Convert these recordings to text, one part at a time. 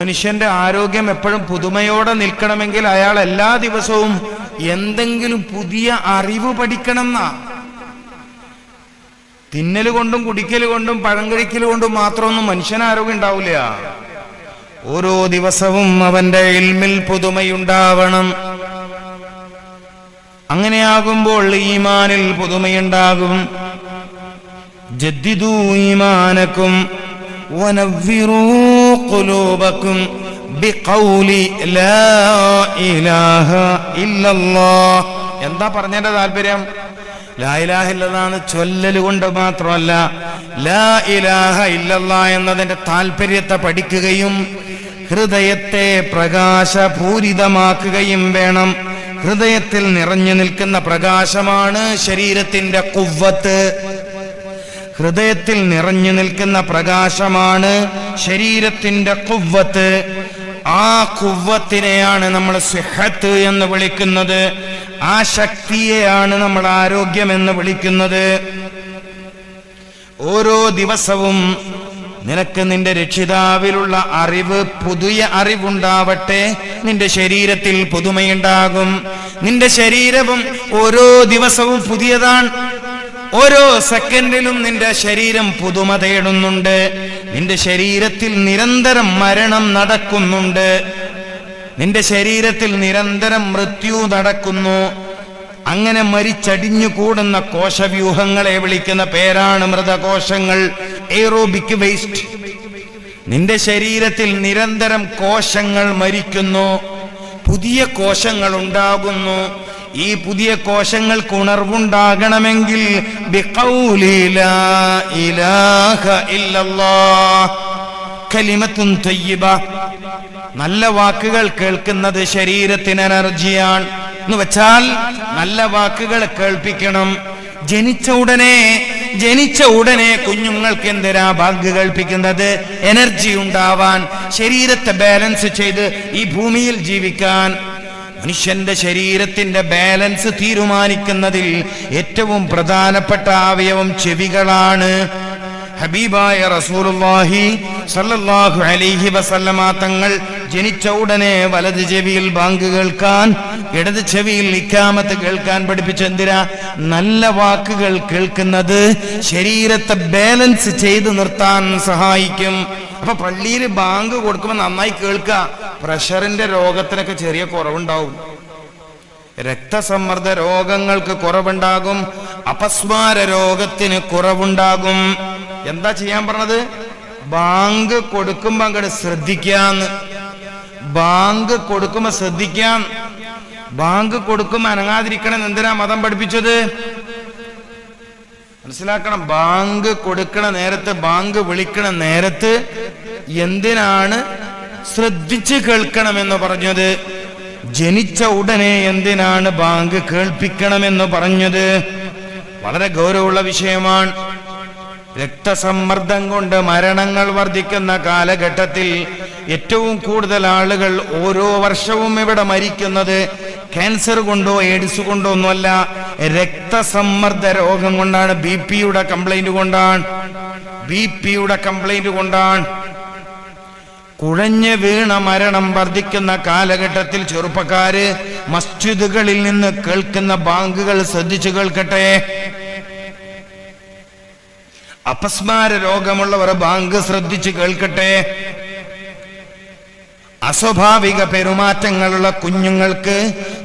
മനുഷ്യന്റെ ആരോഗ്യം എപ്പോഴും പുതുമയോടെ നിൽക്കണമെങ്കിൽ അയാൾ എല്ലാ ദിവസവും എന്തെങ്കിലും പുതിയ അറിവ് പഠിക്കണം എന്നാ. തിന്നല് കൊണ്ടും കുടിക്കല് കൊണ്ടും പഴം കഴിക്കല് കൊണ്ടും മാത്രമൊന്നും മനുഷ്യന് ആരോഗ്യം ഉണ്ടാവില്ല. ഓരോ ദിവസവും അവന്റെ ഇൽമിൽ പുതുമയുണ്ടാവണം. അങ്ങനെയാകുമ്പോൾ ഈമാനിൽ പുതുമയുണ്ടാകും. ജദ്ദിദൂ ഈമാനക്കും വനവ്വിറൂ ഖുലൂബക്കും ബിഖൗലി ലാ ഇലാഹ ഇല്ലല്ലാഹ്. എന്താ പറഞ്ഞതിന്റെ താല്പര്യം? ലാ ഇലാഹ ഇല്ലല്ലാഹ് ചൊല്ലല് കൊണ്ട് മാത്രമല്ല, ലാ ഇലാഹ ഇല്ലല്ലാഹ് എന്നതിന്റെ താല്പര്യത്തെ പഠിക്കുകയും ഹൃദയത്തെ പ്രകാശപൂരിതമാക്കുകയും വേണം. ഹൃദയത്തിൽ നിറഞ്ഞു നിൽക്കുന്ന പ്രകാശമാണ് ശരീരത്തിന്റെ ഖുവ്വത്ത്. ഹൃദയത്തിൽ നിറഞ്ഞു നിൽക്കുന്ന പ്രകാശമാണ് ശരീരത്തിന്റെ ഖുവ്വത്ത്. ആ ഖുവ്വത്തിനെയാണ് നമ്മൾ സിഹത്ത് എന്ന് വിളിക്കുന്നത്. ആ ശക്തിയെയാണ് നമ്മൾ ആരോഗ്യം എന്ന് വിളിക്കുന്നത്. ഓരോ ദിവസവും നിനക്ക് നിന്റെ രക്ഷിതാവിലുള്ള അറിവ്, പുതിയ അറിവുണ്ടാവട്ടെ. നിന്റെ ശരീരത്തിൽ പുതുമയുണ്ടാകും. നിന്റെ ശരീരവും ഓരോ ദിവസവും പുതിയതാണ്. ഓരോ സെക്കൻഡിലും നിന്റെ ശരീരം പുതുമ തേടുന്നുണ്ട്. നിന്റെ ശരീരത്തിൽ നിരന്തരം മരണം നടക്കുന്നുണ്ട്. നിന്റെ ശരീരത്തിൽ നിരന്തരം മൃത്യു നടക്കുന്നു. അങ്ങനെ മരിച്ചടിഞ്ഞു കൂടുന്ന കോശവ്യൂഹങ്ങളെ വിളിക്കുന്ന പേരാണ് മൃതകോശങ്ങൾ, എയ്റോബിക് വേസ്റ്റ്. നിന്റെ ശരീരത്തിൽ നിരന്തരം കോശങ്ങൾ മരിക്കുന്നു, പുതിയ കോശങ്ങൾ ഉണ്ടാകുന്നു. ഈ പുതിയ കോശങ്ങൾക്ക് ഉണർവുണ്ടാകണമെങ്കിൽ ബിഖൗലി ലാ ഇലാഹ ഇല്ലല്ലാഹ് കലിമത്തുൻ തയ്യിബ. നല്ല വാക്കുകൾ കേൾക്കുന്നത് ശരീരത്തിന് എനർജിയാണ് എന്ന് വെച്ചാൽ നല്ല വാക്കുകൾ കേൾപ്പിക്കണം. ജനിച്ച ഉടനെ കുഞ്ഞുങ്ങൾക്ക് എന്തിനാ ബാങ്ക് കേൾപ്പിക്കുന്നത്? എനർജി ഉണ്ടാവാൻ, ശരീരത്തെ ബാലൻസ് ചെയ്ത് ഈ ഭൂമിയിൽ ജീവിക്കാൻ. മനുഷ്യന്റെ ശരീരത്തിന്റെ ബാലൻസ് തീരുമാനിക്കുന്നതിൽ ഏറ്റവും പ്രധാനപ്പെട്ട അവയവം ചെവികളാണ്. ഹബീബായ റസൂലുള്ളാഹി സല്ലല്ലാഹു അലൈഹി വസല്ലമ തങ്ങൾ ജനിച്ച ഉടനെ വലത് ചെവിയിൽ ബാങ്ക് കേൾക്കാൻ, ഇടത് ചെവിയിൽ ഇഖാമത്ത് കേൾക്കാൻ പഠിപ്പിച്ചെന്തിനാ? നല്ല വാക്കുകൾ കേൾക്കുന്നത് ശരീരത്തെ ബാലൻസ് ചെയ്ത് നിർത്താൻ സഹായിക്കും. അപ്പൊ പള്ളിയിൽ ബാങ്ക് കൊടുക്കുമ്പോൾ നന്നായി കേൾക്കുക. പ്രഷറിന്റെ രോഗത്തിനൊക്കെ ചെറിയ കുറവുണ്ടാവും, രക്തസമ്മർദ്ദ രോഗങ്ങൾക്ക് കുറവുണ്ടാകും, അപസ്മാര രോഗത്തിന് കുറവുണ്ടാകും. എന്താ ചെയ്യാൻ പറഞ്ഞത്? ബാങ്ക് കൊടുക്കുമ്പോ അങ്ങോട്ട് ശ്രദ്ധിക്കാന്ന്. ബാങ്ക് കൊടുക്കുമ്പോ ശ്രദ്ധിക്കാം. ബാങ്ക് കൊടുക്കുമ്പോ അനങ്ങാതിരിക്കണം. എന്തിനാ മതം പഠിപ്പിച്ചത്? മനസ്സിലാക്കണം. ബാങ്ക് കൊടുക്കണ നേരത്ത്, ബാങ്ക് വിളിക്കണ നേരത്ത് എന്തിനാണ് ശ്രദ്ധിച്ച് കേൾക്കണമെന്ന് പറഞ്ഞത്? ജനിച്ച ഉടനെ എന്തിനാണ് ബാങ്ക് കേൾപ്പിക്കണമെന്ന് പറഞ്ഞത്? വളരെ ഗൗരവമുള്ള വിഷയമാണ്. രക്തസമ്മർദ്ദം കൊണ്ട് മരണങ്ങൾ വർദ്ധിക്കുന്ന കാലഘട്ടത്തിൽ ഏറ്റവും കൂടുതൽ ആളുകൾ ഓരോ വർഷവും ഇവിടെ മരിക്കുന്നത് ക്യാൻസർ കൊണ്ടോ എയ്ഡ്സ് കൊണ്ടോ ഒന്നുമല്ല, രക്തസമ്മർദ്ദ രോഗം കൊണ്ടാണ്. ബിപിയുടെ കംപ്ലൈന്റ് കൊണ്ടാണ്. കുഴഞ്ഞു വീണ മരണം വർദ്ധിക്കുന്ന കാലഘട്ടത്തിൽ ചെറുപ്പക്കാര് മസ്ജിദുകളിൽ നിന്ന് കേൾക്കുന്ന ബാങ്കുകൾ ശ്രദ്ധിച്ചു കേൾക്കട്ടെ. അപസ്മാര രോഗമുള്ളവർ ബാങ്ക് ശ്രദ്ധിച്ചു കേൾക്കട്ടെ. അസ്വാഭാവിക പെരുമാറ്റങ്ങളുള്ള കുഞ്ഞുങ്ങൾക്ക്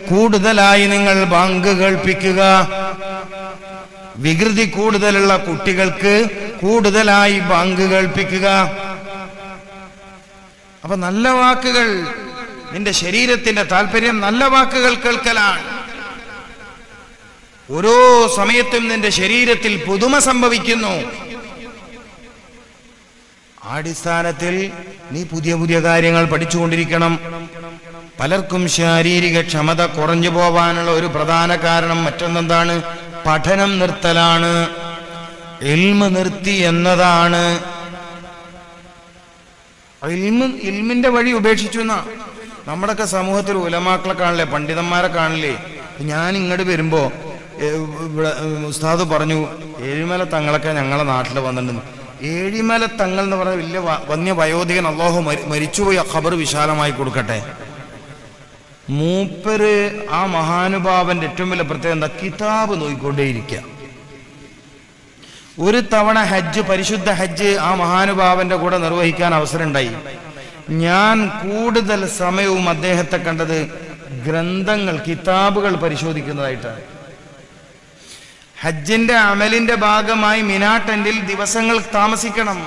കൂടുതലായി നിങ്ങൾ ബാങ്ക് കേൾപ്പിക്കുക. വികൃതി കൂടുതലുള്ള കുട്ടികൾക്ക് കൂടുതലായി ബാങ്ക് കേൾപ്പിക്കുക. അപ്പൊ നല്ല വാക്കുകൾ, നിന്റെ ശരീരത്തിന്റെ താല്പര്യം നല്ല വാക്കുകൾ കേൾക്കലാണ്. ഓരോ സമയത്തും നിന്റെ ശരീരത്തിൽ പുതുമ സംഭവിക്കുന്നു. അടിസ്ഥാനത്തിൽ നീ പുതിയ പുതിയ കാര്യങ്ങൾ പഠിച്ചുകൊണ്ടിരിക്കണം. പലർക്കും ശാരീരിക ക്ഷമത കുറഞ്ഞു പോവാനുള്ള ഒരു പ്രധാന കാരണം മറ്റൊന്നെന്താണ്? പഠനം നിർത്തലാണ്, ഇൽമ് നിർത്തി എന്നതാണ്. ഇൽമിന്റെ വഴി ഉപേക്ഷിച്ചു എന്നാ. നമ്മുടെയൊക്കെ സമൂഹത്തിൽ ഉലമാക്കളെ കാണില്ലേ, പണ്ഡിതന്മാരെ കാണില്ലേ? ഞാൻ ഇങ്ങോട്ട് വരുമ്പോ ഉസ്താദ് പറഞ്ഞു, ഏഴുമല തങ്ങളൊക്കെ ഞങ്ങളെ നാട്ടിൽ വന്നിട്ടുണ്ട്. ഏഴിമല തങ്ങൾ എന്ന് പറഞ്ഞ വലിയ വന്യ വയോധികൻ, അള്ളാഹു മരിച്ചുപോയി ഖബർ വിശാലമായി കൊടുക്കട്ടെ. മൂപ്പര് ആ മഹാനുഭാവന്റെ ഏറ്റവും വലിയ പ്രത്യേകത എന്താ? കിതാബ് നോക്കിക്കൊണ്ടേയിരിക്കുക. ഒരു തവണ ഹജ്ജ്, പരിശുദ്ധ ഹജ്ജ് ആ മഹാനുഭാവന്റെ കൂടെ നിർവഹിക്കാൻ അവസരം ഉണ്ടായി. ഞാൻ കൂടുതൽ സമയവും അദ്ദേഹത്തെ കണ്ടത് ഗ്രന്ഥങ്ങൾ, കിതാബുകൾ പരിശോധിക്കുന്നതായിട്ടാണ്. ഹജ്ജിന്റെ അമലിന്റെ ഭാഗമായി മിനാ ടെന്റിൽ ദിവസങ്ങൾ താമസിക്കണം.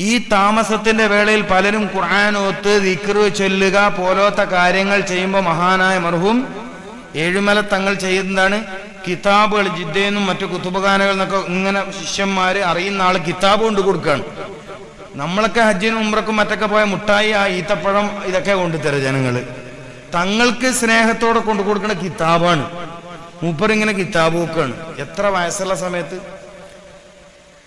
ഈ താമസത്തിന്റെ വേളയിൽ പലരും ഖുർആൻ ഓത്ത്, ദിക്ർ ചൊല്ലുക പോലത്തെ കാര്യങ്ങൾ ചെയ്യുമ്പോൾ മഹാനായ മർഹൂം ഏഴുമല തങ്ങൾ ചെയ്യുന്നതാണ് കിതാബുകൾ. ജിദ്ദയെന്നും മറ്റു കുത്തുബഖാനകളിൽ നിന്നൊക്കെ ഇങ്ങനെ ശിഷ്യന്മാര് അറിയുന്ന ആള് കിതാബ് കൊണ്ട് കൊടുക്കുകയാണ്. നമ്മളൊക്കെ ഹജ്ജിനും ഉംറക്കും മറ്റൊക്കെ പോയ മുട്ടായി, ആ ഈത്തപ്പഴം ഇതൊക്കെ കൊണ്ടുതരും ജനങ്ങള്. തങ്ങൾക്ക് സ്നേഹത്തോടെ കൊണ്ടു കൊടുക്കുന്ന കിതാബാണ്. മൂപ്പരിങ്ങനെ കിതാബ് നോക്കാണ്. എത്ര വയസ്സുള്ള സമയത്ത്?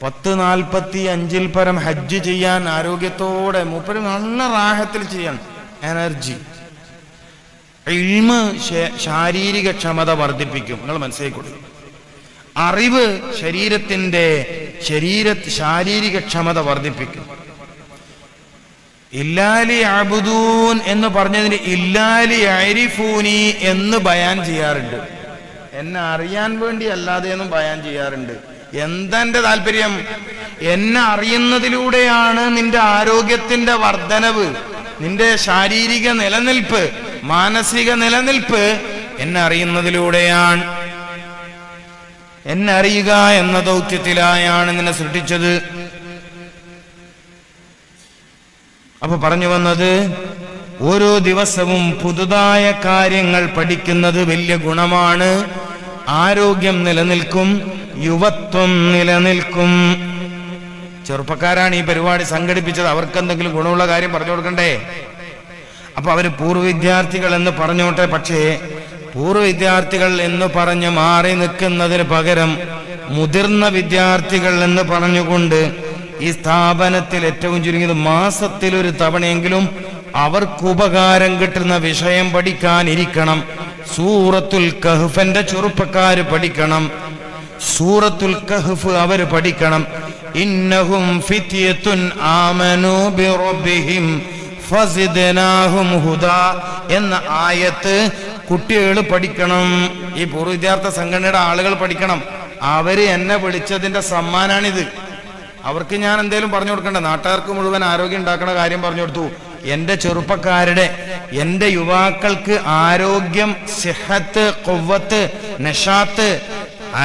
10:45 പരം ഹജ്ജ് ചെയ്യാൻ ആരോഗ്യത്തോടെ മൂപ്പര് നല്ല റാഹത്തിൽ ചെയ്യാൻ എനർജി. ഇൽമ് ശാരീരിക ക്ഷമത വർദ്ധിപ്പിക്കും. നിങ്ങൾ മനസ്സിലാക്കിക്കൊള്ളു. അറിവ് ശാരീരിക ക്ഷമത വർദ്ധിപ്പിക്കും. ഇല്ലാലി അബ്ദൂൻ എന്ന് പറഞ്ഞതിന് ഇല്ലാലി അരിഫൂനി എന്ന് ബയാൻ ചെയ്യാറുണ്ട്. എന്നെ അറിയാൻ വേണ്ടി അല്ലാതെ എന്നും ബയാൻ ചെയ്യാറുണ്ട്. എന്താ എന്റെ താല്പര്യം? എന്നെ അറിയുന്നതിലൂടെയാണ് നിന്റെ ആരോഗ്യത്തിന്റെ വർധനവ്, നിന്റെ ശാരീരിക നിലനിൽപ്പ്, മാനസിക നിലനിൽപ്പ് എന്നെ അറിയുന്നതിലൂടെയാണ്. എന്നെ അറിയുക എന്ന ദൗത്യത്തിലായാണ് നിന്നെ സൃഷ്ടിച്ചത്. അപ്പൊ പറഞ്ഞു വന്നത്, ഓരോ ദിവസവും പുതുതായ കാര്യങ്ങൾ പഠിക്കുന്നത് വലിയ ഗുണമാണ്. ആരോഗ്യം നിലനിൽക്കും, യുവത്വം നിലനിൽക്കും. ചെറുപ്പക്കാരാണ് ഈ പരിപാടി സംഘടിപ്പിച്ചത്. അവർക്ക് എന്തെങ്കിലും ഗുണമുള്ള കാര്യം പറഞ്ഞു കൊടുക്കണ്ടേ? അപ്പൊ അവര് പൂർവ്വ വിദ്യാർത്ഥികൾ എന്ന് പറഞ്ഞോട്ടെ. പക്ഷേ പൂർവ്വ വിദ്യാർത്ഥികൾ എന്ന് പറഞ്ഞ് മാറി നിൽക്കുന്നതിന് പകരം മുതിർന്ന വിദ്യാർത്ഥികൾ എന്ന് പറഞ്ഞുകൊണ്ട് ഈ സ്ഥാപനത്തിൽ ഏറ്റവും ചുരുങ്ങിയത് മാസത്തിൽ ഒരു തവണയെങ്കിലും അവർക്ക് ഉപകാരം കിട്ടുന്ന വിഷയം പഠിക്കാനിരിക്കണം. സൂറത്തുൽ കഹ്ഫിന്റെ ചെറുപ്പക്കാര് പഠിക്കണം. സൂറത്തുൽ കഹ്ഫ് അവര് പഠിക്കണം. ഇന്നഹും ഫിത്യത്തുൻ ആമനൂ ബിറബ്ബിഹിം ഫസിദ്നാഹും ഹുദാ എന്ന ആയത്ത് കുട്ടികൾ പഠിക്കണം. ഈ പൂർവ്വ വിദ്യാർത്ഥി സംഘടനയുടെ ആളുകൾ പഠിക്കണം. അവര് എന്നെ വിളിച്ചതിന്റെ സമ്മാനാണിത്. അവർക്ക് ഞാൻ എന്തേലും പറഞ്ഞു കൊടുക്കണ്ട. നാട്ടുകാർക്ക് മുഴുവൻ ആരോഗ്യം ഉണ്ടാക്കുന്ന കാര്യം പറഞ്ഞു കൊടുത്തു. എന്റെ ചെറുപ്പക്കാരുടെ, എന്റെ യുവാക്കൾക്ക് ആരോഗ്യം, സിഹത്ത്, ഖുവ്വത്ത്, നശാത്ത്,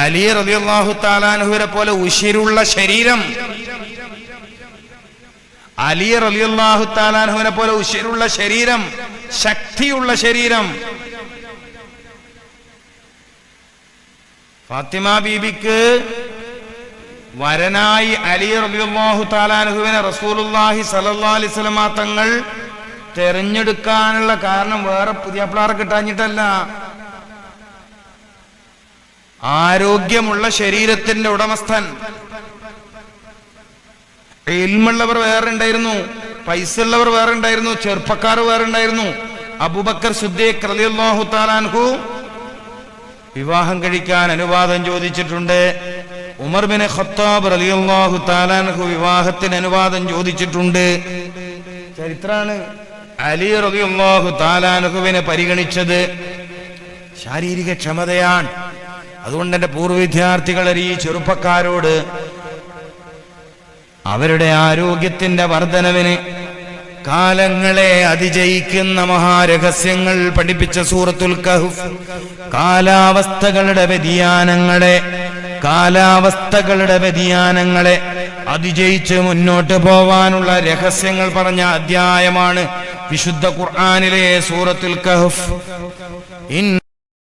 അലി റളിയല്ലാഹു തആല അൻഹുവിനെ പോലെ ഉശിരുള്ള ശരീരം, അലി റളിയല്ലാഹു തആല അൻഹുവിനെ പോലെ ഉശിരുള്ള ശരീരം, ശക്തിയുള്ള ശരീരം. ഫാത്തിമ ബീബിക്ക് വരനായി അലി റളിയല്ലാഹു തആല അൻഹുവിനെ റസൂലുള്ളാഹി സ്വല്ലല്ലാഹു അലൈഹി വസല്ലമ തങ്ങൾ തെരഞ്ഞെടുക്കാനുള്ള കാരണം വേറെ പുതിയപ്പിള്ളാറെ കിട്ടാഞ്ഞിട്ടല്ല. ആരോഗ്യമുള്ള ശരീരത്തിന്റെ ഉടമസ്ഥൻ. ഇൽമുള്ളവർ വേറെ ഉണ്ടായിരുന്നു, പൈസ ഉള്ളവർ വേറെ ഉണ്ടായിരുന്നു, ചെറുപ്പക്കാർ വേറെ ഉണ്ടായിരുന്നു. അബൂബക്കർ സിദ്ദീഖ് റളിയല്ലാഹു തആല അൻഹു വിവാഹം കഴിക്കാൻ അനുവാദം ചോദിച്ചിട്ടുണ്ട്. ഉമർ ബിൻ ഖത്താബ് റളിയല്ലാഹു തആല അൻഹു വിവാഹത്തിന് അനുവാദം ചോദിച്ചിട്ടുണ്ട്. ചരിത്രമാണ്. അലി റളിയല്ലാഹു തആല അൻഹുവിനെ പരിഗണിച്ചത് ശാരീരിക ക്ഷമതയാണ്. അതുകൊണ്ട് എന്റെ പൂർവ്വ വിദ്യാർത്ഥികളെ, ഈ ചെറുപ്പക്കാരോട് അവരുടെ ആരോഗ്യത്തിന്റെ വർധനവിന് കാലങ്ങളെ അതിജയിക്കുന്ന മഹാരഹസ്യങ്ങൾ പഠിപ്പിച്ച സൂറത്തുൽ കഹ്ഫ് കാലാവസ്ഥകളുടെ വ്യതിയാനങ്ങളെ അതിജയിച്ച് മുന്നോട്ട് പോവാനുള്ള രഹസ്യങ്ങൾ പറഞ്ഞ അധ്യായമാണ് വിശുദ്ധ ഖുർആനിലെ സൂറത്തുൽ കഹ്ഫ്.